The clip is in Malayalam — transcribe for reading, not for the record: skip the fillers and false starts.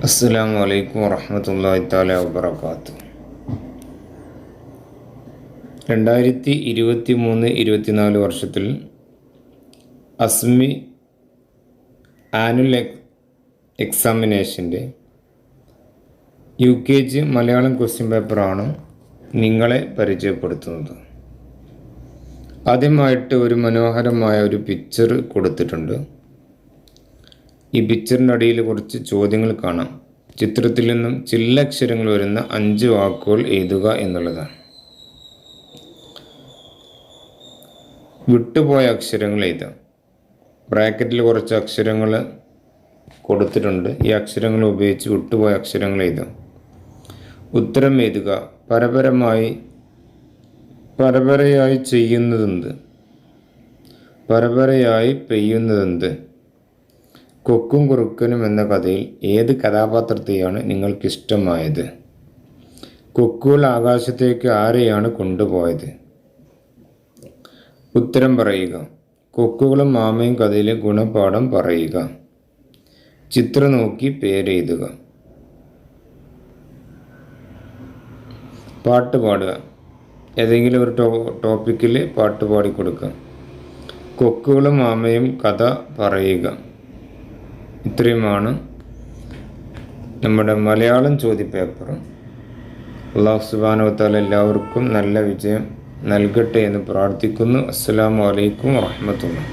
അസ്സലാമു അലൈക്കും വറഹ്മത്തുള്ളാഹി തആല വബറകാതുഹു. 2023-24 വർഷത്തിൽ അസ്മി ആനുവൽ എക്സാമിനേഷൻ്റെ UKG മലയാളം ക്വസ്റ്റ്യൻ പേപ്പറാണ് നിങ്ങളെ പരിചയപ്പെടുത്തുന്നത്. ആദ്യമായിട്ട് ഒരു മനോഹരമായ ഒരു പിക്ചർ കൊടുത്തിട്ടുണ്ട്. ഈ പിക്ചറിൻ്റെ അടിയിൽ കുറച്ച് ചോദ്യങ്ങൾ കാണാം. ചിത്രത്തിൽ നിന്നും ചില്ലക്ഷരങ്ങൾ വരുന്ന 5 വാക്കുകൾ എഴുതുക എന്നുള്ളതാണ്. വിട്ടുപോയ അക്ഷരങ്ങൾ എഴുതാം. ബ്രാക്കറ്റിൽ കുറച്ച് അക്ഷരങ്ങൾ കൊടുത്തിട്ടുണ്ട്. ഈ അക്ഷരങ്ങൾ ഉപയോഗിച്ച് വിട്ടുപോയ അക്ഷരങ്ങൾ എഴുതാം. ഉത്തരം എഴുതുക. പരമ്പരയായി ചെയ്യുന്നതെന്ത്? പരമ്പരയായി പെയ്യുന്നതെന്ത്? കൊക്കും കുറുക്കനും എന്ന കഥയിൽ ഏത് കഥാപാത്രത്തെയാണ് നിങ്ങൾക്കിഷ്ടമായത്? കൊക്കുകൾ ആകാശത്തേക്ക് ആരെയാണ് കൊണ്ടുപോയത്? ഉത്തരം പറയുക. കൊക്കുകളും മാമയും കഥയിലെ ഗുണപാഠം പറയുക. ചിത്രം നോക്കി പേരെഴുതുക. പാട്ട് പാടുക. ഏതെങ്കിലും ഒരു ടോപ്പിക്കിൽ പാട്ട് പാടിക്കൊടുക്കുക. കൊക്കുകളും മാമയും കഥ പറയുക. ഇത്രയുമാണ് നമ്മുടെ മലയാളം ചോദ്യപേപ്പർ. അല്ലാഹു സുബ്ഹാനഹു വ തആല എല്ലാവർക്കും നല്ല വിജയം നൽകട്ടെ എന്ന് പ്രാർത്ഥിക്കുന്നു. അസ്സലാമു അലൈക്കും വറഹ്മത്തുള്ളാഹി.